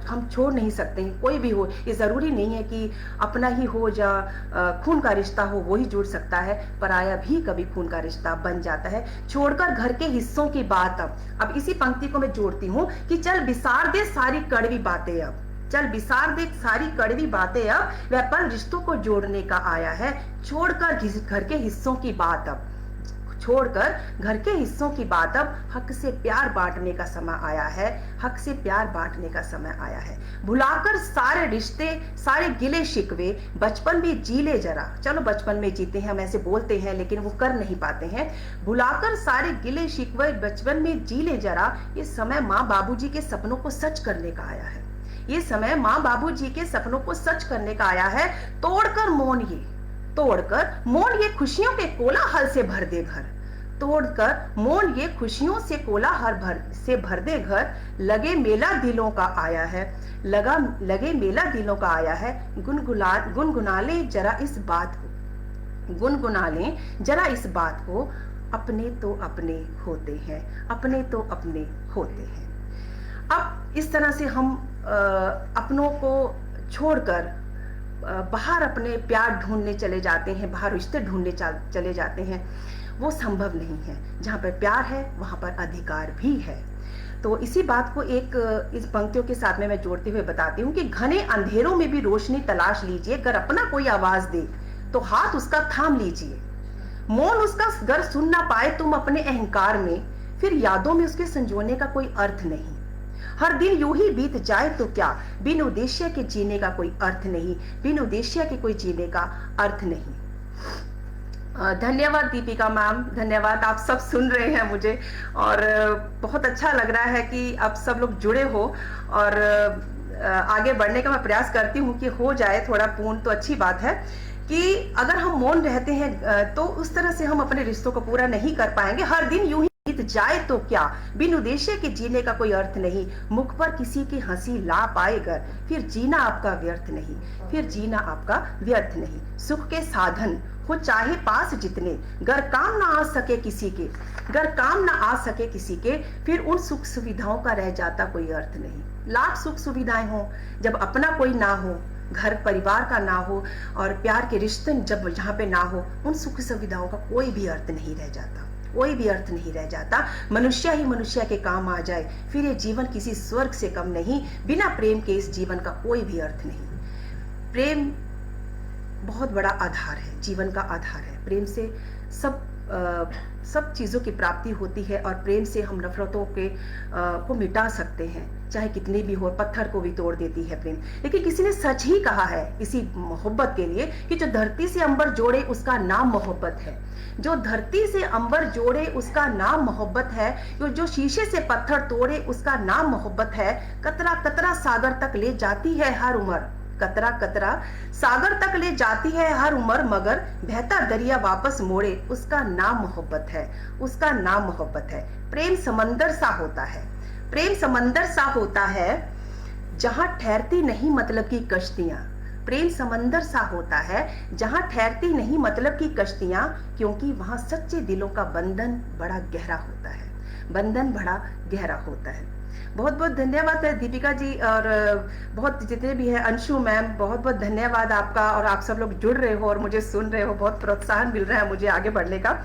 हम छोड़ नहीं सकते हैं। कोई भी हो, ये ज़रूरी नहीं है कि अपना ही हो या खून का रिश्ता हो वो ही जुड़ सकता है, पराया भी कभी खून का रिश्ता बन जाता है। छोड़कर घर के हिस्सों की बात अब इसी पंक्ति को मैं जोड़ती हूँ कि चल बिसार दे सारी कड़वी बातें अब, चल बिसार दे सारी कड़वी बातें अब। वह पल रिश्तों को जोड़ने का आया है। छोड़कर घर के हिस्सों की बात अब, छोड़कर घर के हिस्सों की बात अब। हक से प्यार बांटने का समय आया है, हक से प्यार बांटने का समय आया है। भुलाकर सारे रिश्ते, सारे गिले शिकवे, बचपन में जी ले जरा। चलो बचपन में जीते हैं, हम ऐसे बोलते हैं लेकिन वो कर नहीं पाते हैं। भुलाकर सारे गिले शिकवे, बचपन में जी ले जरा। ये समय माँ बाबूजी के सपनों को सच करने का आया है, ये समय माँ बाबूजी के सपनों को सच करने का आया है। तोड़कर मौन ये खुशियों के कोलाहल से भर दे घर, तोड़कर मौन ये खुशियों से कोलाहल से भर दे घर। लगे मेला दिलों का आया है, लगे मेला दिलों का आया है। गुनगुना ले जरा इस बात को, गुनगुना ले जरा इस बात को। अपने तो अपने होते हैं, अपने तो अपने होते हैं। अब इस तरह से हम अपनों को छोड़कर बाहर अपने प्यार ढूंढने चले जाते हैं, बाहर रिश्ते ढूंढने चले जाते हैं, वो संभव नहीं है। जहाँ पर प्यार है वहाँ पर अधिकार भी है। तो इसी बात को इस पंक्तियों के साथ में मैं जोड़ते हुए बताती हूँ कि घने अंधेरों में भी रोशनी तलाश लीजिए। अगर अपना कोई आवाज दे तो हाथ उसका थाम लीजिए। मौन उसका गर सुन ना पाए तुम अपने अहंकार में, फिर यादों में उसके संजोने का कोई अर्थ नहीं। हर दिन यूं ही बीत जाए तो क्या, बिन उद्देश्य के जीने का कोई अर्थ नहीं, बिन उद्देश्य के कोई जीने का अर्थ नहीं। धन्यवाद दीपिका मैम, धन्यवाद। आप सब सुन रहे हैं मुझे और बहुत अच्छा लग रहा है कि आप सब लोग जुड़े हो और आगे बढ़ने का मैं प्रयास करती हूँ कि हो जाए थोड़ा पूर्ण, तो अच्छी बात है कि अगर हम मौन रहते हैं तो उस तरह से हम अपने रिश्तों को पूरा नहीं कर पाएंगे। हर दिन यूं ही बीत बीत जाए तो क्या, बिन उद्देश्य के जीने का कोई अर्थ नहीं, मुख पर किसी की हंसी ला पाए घर, फिर जीना आपका व्यर्थ नहीं, फिर जीना आपका व्यर्थ नहीं। सुख के साधन हो चाहे पास जितने, गर काम ना आ सके किसी के, गर काम ना आ सके किसी के, फिर उन सुख सुविधाओं का रह जाता कोई अर्थ नहीं। लाख सुख सुविधाएं हो, जब अपना कोई ना हो, घर परिवार का ना हो, और प्यार के रिश्ते जब जहाँ पे ना हो, उन सुख सुविधाओं का कोई भी अर्थ नहीं रह जाता, कोई भी अर्थ नहीं रह जाता। मनुष्य ही मनुष्य के काम आ जाए, फिर ये जीवन किसी स्वर्ग से कम नहीं। बिना प्रेम के इस जीवन का कोई भी अर्थ नहीं। प्रेम बहुत बड़ा आधार है, जीवन का आधार है। प्रेम से सब चीज़ों की प्राप्ति होती है, और प्रेम से हम नफरतों को मिटा सकते हैं, चाहे कितनी भी हो। पत्थर को भी तोड़ देती है प्रेम। लेकिन किसी ने सच ही कहा है इसी मोहब्बत के लिए कि जो धरती से अंबर जोड़े उसका नाम मोहब्बत है, जो धरती से अंबर जोड़े उसका नाम मोहब्बत है, जो शीशे से पत्थर तोड़े उसका नाम मोहब्बत है। कतरा कतरा सागर तक ले जाती है हर उम्र, कतरा कतरा सागर तक ले जाती है हर उम्र, मगर बहता दरिया वापस मोड़े उसका नाम मोहब्बत है, उसका नाम मोहब्बत है। प्रेम समंदर सा होता है, प्रेम समंदर सा होता है, जहां ठहरती नहीं मतलब की कश्तियां। प्रेम समंदर सा होता है जहां ठहरती नहीं मतलब की कश्तियां, क्योंकि वहां सच्चे दिलों का बंधन बड़ा गहरा होता है, बंधन बड़ा गहरा होता है। बहुत बहुत धन्यवाद है दीपिका जी, और बहुत जितने भी हैं, अंशु मैम, बहुत बहुत धन्यवाद आपका। और आप सब लोग जुड़ रहे हो और मुझे सुन रहे हो, बहुत प्रोत्साहन मिल रहा है मुझे आगे बढ़ने का।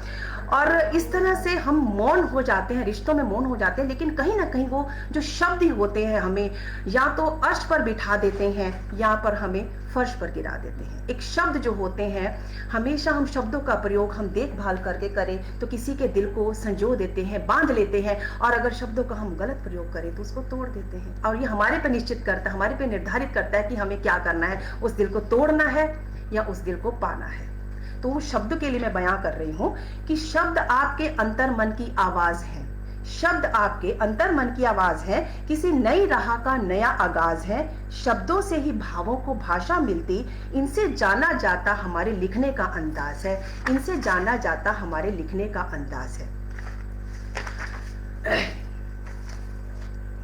और इस तरह से हम मौन हो जाते हैं, रिश्तों में मौन हो जाते हैं, लेकिन कहीं ना कहीं वो जो शब्द होते हैं हमें या तो अर्श पर बिठा देते हैं या पर हमें फर्श पर गिरा देते हैं। एक शब्द जो होते हैं, हमेशा हम शब्दों का प्रयोग हम देखभाल करके करें तो किसी के दिल को संजो देते हैं, बांध लेते हैं, और अगर शब्दों का हम गलत प्रयोग करें तो उसको तोड़ देते हैं। और ये हमारे पे निश्चित करता है, हमारे पे निर्धारित करता है कि हमें क्या करना है, उस दिल को तोड़ना है या उस दिल को पाना है। तो उस शब्द के लिए मैं बयां कर रही हूं कि शब्द आपके अंतर मन की आवाज है, शब्द आपके अंतर मन की आवाज है, किसी नई राह का नया आगाज है। शब्दों से ही भावों को भाषा मिलती, इनसे जाना जाता हमारे लिखने का अंदाज है, इनसे जाना जाता हमारे लिखने का अंदाज है।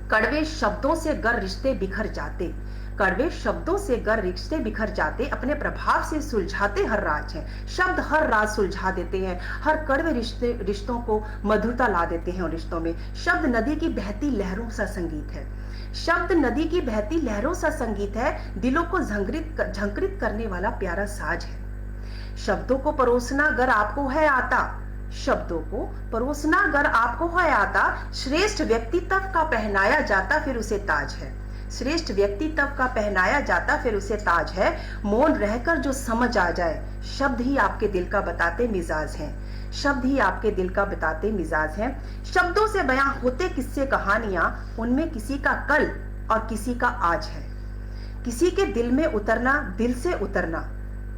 कड़वे शब्दों से गर रिश्ते बिखर जाते, कड़वे शब्दों से गर रिश्ते बिखर जाते, अपने प्रभाव से सुलझाते हर राज हैं। शब्द हर राज सुलझा देते हैं, हर कड़वे रिश्तों को मधुरता ला देते हैं। उन रिश्तों में शब्द नदी की बहती लहरों सा संगीत है, शब्द नदी की बहती लहरों सा संगीत है, दिलों को झंकृत करने वाला प्यारा साज है। शब्दों को परोसना अगर आपको है आता, शब्दों को परोसना अगर आपको है आता, श्रेष्ठ व्यक्तित्व का पहनाया जाता फिर उसे ताज है, श्रेष्ठ व्यक्तित्व का पहनाया जाता फिर उसे ताज है। मौन रहकर जो समझ आ जाए, शब्द ही आपके दिल का बताते मिजाज हैं, शब्द ही आपके दिल का बताते मिजाज हैं। शब्दों से बयां होते किस्से कहानियां, उनमें किसी का कल और किसी का आज है। किसी के दिल में उतरना, दिल से उतरना।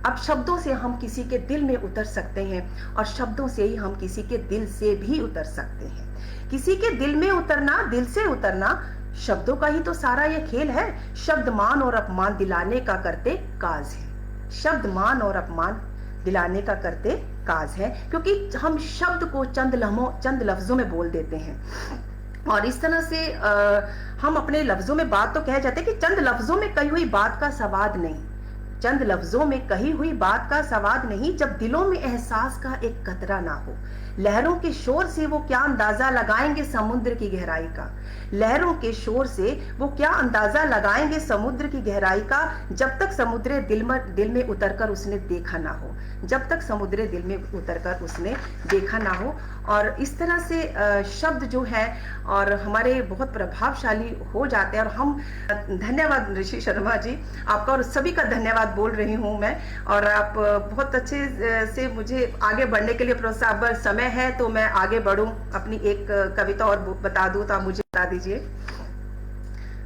अब शब्दों से हम किसी के दिल में उतर सकते हैं, और शब्दों से ही हम किसी के दिल से भी उतर सकते हैं। किसी के दिल में उतरना, दिल से उतरना, शब्दों का ही तो सारा ये खेल है। शब्द मान और अपमान दिलाने का करते काज है, शब्द मान और अपमान दिलाने का करते काज है, क्योंकि हम शब्द को चंद लफ्जों में बोल देते हैं। और इस तरह से हम अपने लफ्जों में बात तो कह जाते हैं कि चंद लफ्जों में कही हुई बात का स्वाद नहीं, चंद लफ्जों में कही हुई बात का स्वाद नहीं, जब दिलों में एहसास का एक कतरा ना हो। लहरों के शोर से वो क्या अंदाजा लगाएंगे समुद्र की गहराई का, लहरों के शोर से वो क्या अंदाजा लगाएंगे समुद्र की गहराई का, जब तक समुद्र दिल में उतरकर उसने देखा ना हो, जब तक समुद्र दिल में उतरकर उसने देखा ना हो। और इस तरह से शब्द जो है और हमारे बहुत प्रभावशाली हो जाते हैं। और हम धन्यवाद ऋषि शर्मा जी आपका, और सभी का धन्यवाद बोल रही हूँ मैं। और आप बहुत अच्छे से मुझे आगे बढ़ने के लिए प्रोत्साहन, समय है तो मैं आगे बढ़ूं, अपनी एक कविता और बता दूं तो आप मुझे बता दीजिए।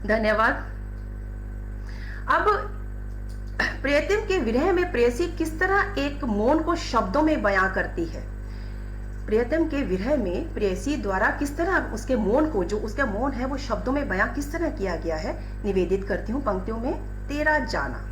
धन्यवाद। अब प्रियतम के विरह में प्रेयसी किस तरह एक मौन को शब्दों में बयां करती है, प्रियतम के विरह में प्रेयसी द्वारा किस तरह उसके मौन को, जो उसका मौन है वो शब्दों में बयां किस तरह किया गया है, निवेदित करती हूँ पंक्तियों में। तेरा जाना,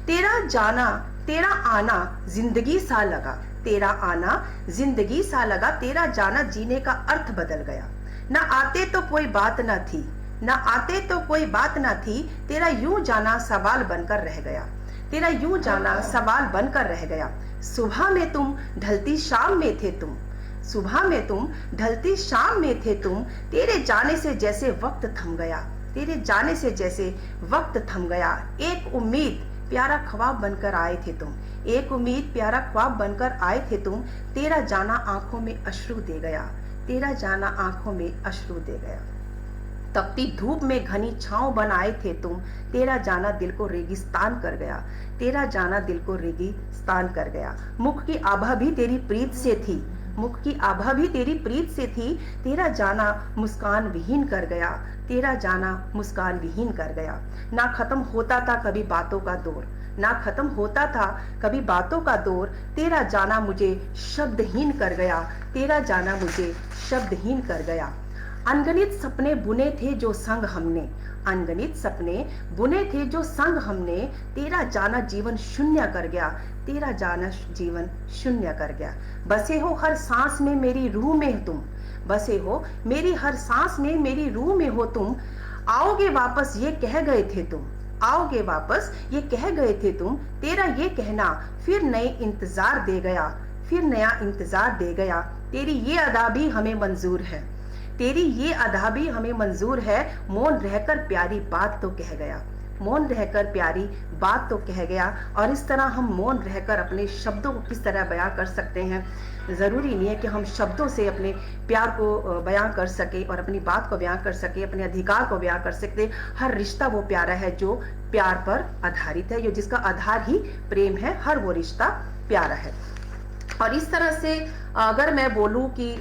तेरा जाना, तेरा आना जिंदगी सा लगा, तेरा आना जिंदगी सा लगा, तेरा जाना जीने का अर्थ बदल गया। ना आते तो कोई बात ना थी, ना आते तो कोई बात ना थी, तेरा यूं जाना सवाल बनकर रह गया, तेरा यूं जाना सवाल बनकर रह गया। सुबह में तुम ढलती शाम में थे तुम, सुबह में तुम ढलती शाम में थे तुम, तेरे जाने से जैसे वक्त थम गया, तेरे जाने से जैसे वक्त थम गया। एक उम्मीद प्यारा ख्वाब बनकर आए थे तुम, एक उम्मीद प्यारा ख्वाब बनकर आए थे तुम, तेरा जाना आंखों में अश्रु दे गया, तेरा जाना आंखों में अश्रु दे गया। तपती धूप में घनी छांव बन आए थे तुम, तेरा जाना दिल को रेगिस्तान कर गया, तेरा जाना दिल को रेगिस्तान कर गया। मुख की आभा भी तेरी प्रीत से थी, मुख की आभा भी तेरी प्रीत से थी, तेरा जाना मुस्कान विहीन कर गया, तेरा जाना मुस्कान विहीन कर गया। ना खत्म होता था कभी बातों का दौर, ना खत्म होता था कभी बातों का दौर, तेरा जाना मुझे शब्दहीन कर गया, तेरा जाना मुझे शब्दहीन कर गया। अनगणित सपने बुने थे जो संग हमने, अनगणित सपने बुने थे जो संग हमने, तेरा जाना जीवन शून्य कर गया, तेरा जाना जीवन शून्य कर गया। बसे हो हर सांस में मेरी रूह में तुम, बसे हो मेरी हर सांस में मेरी रूह में हो तुम, आओगे वापस ये कह गए थे तुम, आओगे वापस ये कह गए थे तुम, तेरा ये कहना फिर नए इंतजार दे गया, फिर नया इंतजार दे गया। तेरी ये अदा भी हमें मंजूर है, तेरी ये अदा भी हमें मंजूर है, मौन रहकर प्यारी बात तो कह गया, मौन रहकर प्यारी बात तो कह गया। और इस तरह हम मौन रहकर अपने शब्दों को किस तरह बयां कर सकते हैं। ज़रूरी नहीं है कि हम शब्दों से अपने प्यार को बयां कर सके और अपनी बात को बयां कर सके, अपने अधिकार को बयां कर सकते। हर रिश्ता वो प्यारा है जो प्यार पर आधारित है, जो जिसका आधार ही प्रेम है, हर वो रिश्ता प्यारा है। और इस तरह से अगर मैं बोलूं कि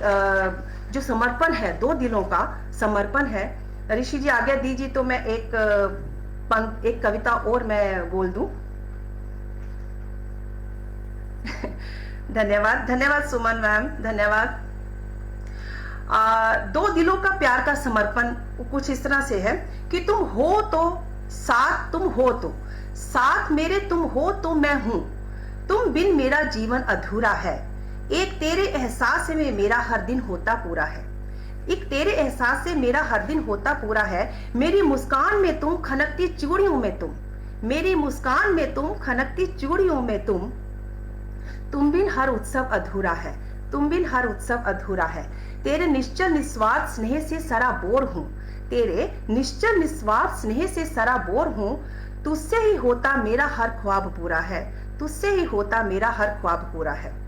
जो समर्पण है, दो दिलों का समर्पण है, ऋषि जी आज्ञा दीजिए तो मैं एक कविता और मैं बोल दूं। धन्यवाद, धन्यवाद सुमन मैम, धन्यवाद। दो दिलों का प्यार का समर्पण कुछ इस तरह से है कि तुम हो तो साथ, तुम हो तो साथ मेरे, तुम हो तो मैं हूं, तुम बिन मेरा जीवन अधूरा है, एक तेरे एहसास में मेरा हर दिन होता पूरा है, एक तेरे एहसास से मेरा हर दिन होता पूरा है। मेरी मुस्कान में तुम, खनकती चूड़ियों में तुम, मेरी मुस्कान में तुम, खनकती चूड़ियों में तुम बिन हर उत्सव अधूरा है, तुम बिन हर उत्सव अधूरा है। तेरे निश्चल निस्वार्थ स्नेह से सराबोर हूं, तेरे निश्चल निस्वार्थ स्नेह से सराबोर हूं, तुझसे ही होता मेरा हर ख्वाब पूरा है, तुझसे ही होता मेरा हर ख्वाब पूरा है।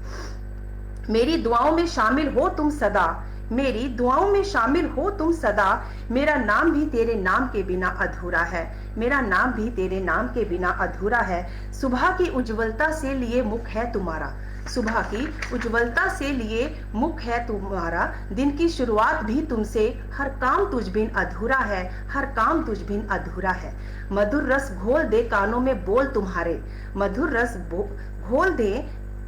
मेरी दुआओं में शामिल हो तुम सदा, मेरी दुआओं में शामिल हो तुम सदा, मेरा नाम भी तेरे नाम के बिना अधूरा है, मेरा नाम भी तेरे नाम के बिना अधूरा है। सुबह की उज्ज्वलता से लिए मुख है तुम्हारा, सुबह की उज्ज्वलता से लिए मुख है तुम्हारा, दिन की शुरुआत भी तुमसे, हर काम तुझ बिन अधूरा है, हर काम तुझ बिन अधूरा है। मधुर रस घोल दे कानों में बोल तुम्हारे, मधुर रस घोल दे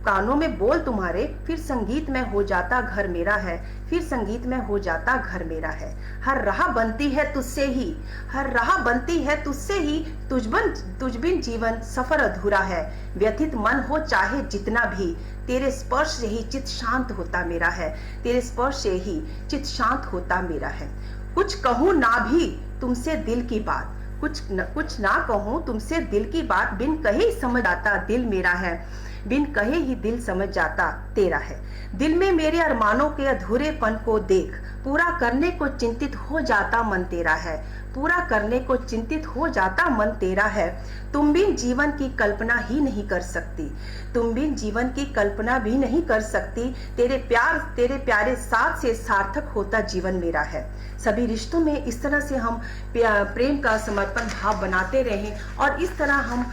कानों में बोल तुम्हारे, फिर संगीत में हो जाता घर मेरा है, फिर संगीत में हो जाता घर मेरा है। हर राह बनती है तुझसे ही, हर राह बनती है तुझसे ही, तुझ बिन जीवन सफर अधूरा है। व्यथित मन हो चाहे जितना भी, तेरे स्पर्श से ही चित शांत होता मेरा है, तेरे स्पर्श से ही चित शांत होता मेरा है। कुछ कहूं ना भी तुमसे दिल की बात, कुछ ना कहूं तुमसे दिल की बात, बिन कहे समझ आता दिल मेरा है, बिन कहे ही दिल समझ जाता तेरा है। दिल में मेरे अरमानों के अधूरेपन को देख, पूरा करने को चिंतित हो जाता मन तेरा है, पूरा करने को चिंतित हो जाता मन तेरा है। तुम बिन जीवन की कल्पना ही नहीं कर सकती, तुम बिन जीवन की कल्पना भी नहीं कर सकती, तेरे प्यारे साथ से सार्थक होता जीवन मेरा है। सभी रिश्तों में इस तरह से हम प्रेम का समर्पण भाव बनाते रहें और इस तरह हम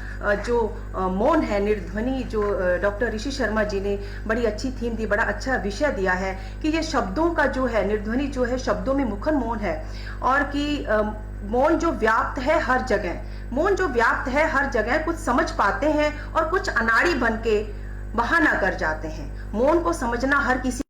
जो मौन है, निर्ध्वनि, जो डॉक्टर ऋषि शर्मा जी ने बड़ी अच्छी थीम दी, बड़ा अच्छा विषय दिया है कि ये शब्दों का जो है, निर्ध्वनि जो है शब्दों में मुखर मौन है, और कि मौन जो व्याप्त है हर जगह, मौन जो व्याप्त है हर जगह, कुछ समझ पाते हैं और कुछ अनाड़ी बन के बहाना कर जाते हैं। मौन को समझना हर किसी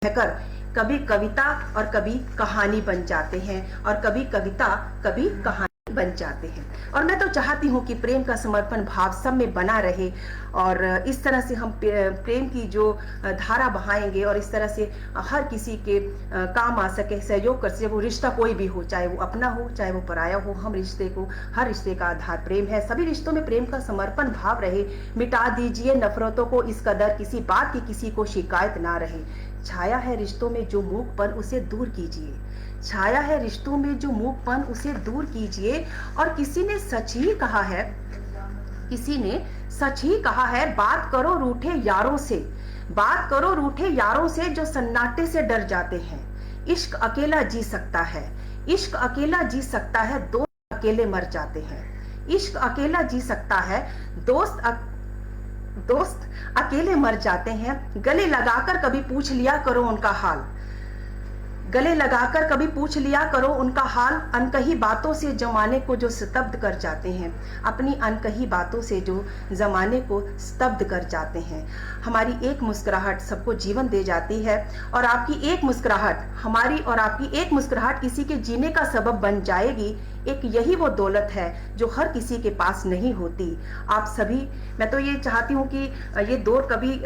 कहकर कभी कविता और कभी कहानी बन जाते हैं, और कभी कविता कभी कहानी। बन जाते हैं। और मैं तो चाहती हूँ कि प्रेम का समर्पण भाव सब में बना रहे, और इस तरह से हम प्रेम की जो धारा बहाएंगे और इस तरह से हर किसी के काम आ सके, सहयोग कर सके, वो रिश्ता कोई भी हो, चाहे वो अपना हो चाहे वो पराया हो। हम रिश्ते को, हर रिश्ते का आधार प्रेम है। सभी रिश्तों में प्रेम का समर्पण भाव रहे। मिटा दीजिए नफरतों को इस कदर, किसी बात की किसी को शिकायत ना रहे। छाया है रिश्तों में जो मूकपन, उसे दूर कीजिए। छाया है रिश्तों में जो मूकपन, उसे दूर कीजिए। और किसी ने सच ही कहा है, किसी ने सच ही कहा है, बात करो रूठे यारों से, बात करो रूठे यारों से जो सन्नाटे से डर जाते हैं। इश्क अकेला जी सकता है, इश्क अकेला जी सकता है, दोस्त अकेले मर जाते हैं। इश्क अकेला जी सकता है, दोस्त अकेले मर जाते हैं। गले लगाकर कभी पूछ लिया करो उनका हाल, गले लगाकर कभी पूछ लिया करो उनका हाल। अनकही बातों से जमाने को जो स्तब्ध कर जाते हैं, अपनी अनकही बातों से जो जमाने को स्तब्ध कर जाते हैं। हमारी एक मुस्कुराहट सबको जीवन दे जाती है, और आपकी एक मुस्कुराहट, हमारी और आपकी एक मुस्कुराहट किसी के जीने का सबब बन जाएगी। एक यही वो दौलत है जो हर किसी के पास नहीं होती। आप सभी, मैं तो ये चाहती हूँ कि ये दौर कभी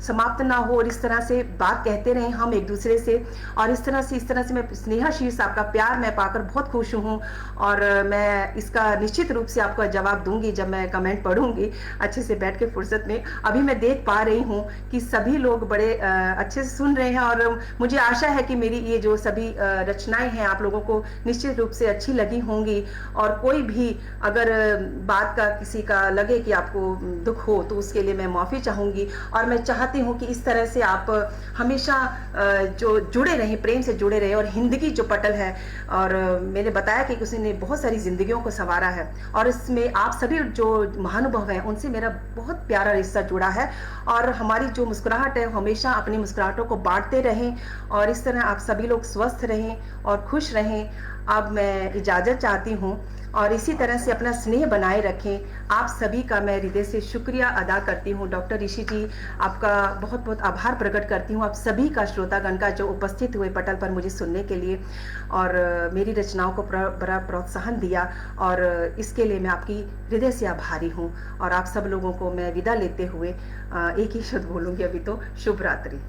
समाप्त ना हो, और इस तरह से बात कहते रहें हम एक दूसरे से। और इस तरह से मैं स्नेहा शीर्ष आपका प्यार मैं पाकर बहुत खुश हूँ, और मैं इसका निश्चित रूप से आपको जवाब दूंगी जब मैं कमेंट पढ़ूंगी अच्छे से बैठ के फुर्सत में। अभी मैं देख पा रही हूँ कि सभी लोग बड़े अच्छे से सुन रहे हैं, और मुझे आशा है कि मेरी ये जो सभी रचनाएं हैं आप लोगों को निश्चित रूप से अच्छी लगी होंगी। और कोई भी अगर बात का किसी का लगे कि आपको दुख हो, तो उसके लिए मैं माफ़ी चाहूँगी। और मैं चाहती हूँ कि इस तरह से आप हमेशा जो जुड़े रहें, प्रेम से जुड़े रहे। और हिंदगी जो पटल है, और मैंने बताया कि उसने बहुत सारी जिंदगियों को संवारा है, और इसमें आप सभी जो महानुभव हैं उनसे मेरा बहुत प्यारा रिश्ता जुड़ा है। और हमारी जो मुस्कुराहट है, हमेशा अपनी मुस्कुराहटों को बांटते रहें, और इस तरह आप सभी लोग स्वस्थ रहें और खुश रहें। अब मैं इजाज़त चाहती हूँ, और इसी तरह से अपना स्नेह बनाए रखें। आप सभी का मैं हृदय से शुक्रिया अदा करती हूँ। डॉक्टर ऋषि जी, आपका बहुत बहुत आभार प्रकट करती हूँ, आप सभी का, श्रोतागण का, जो उपस्थित हुए पटल पर मुझे सुनने के लिए, और मेरी रचनाओं को बड़ा प्रोत्साहन दिया, और इसके लिए मैं आपकी हृदय से आभारी हूँ। और आप सब लोगों को मैं विदा लेते हुए एक ही शब्द बोलूँगी अभी तो, शुभ रात्रि।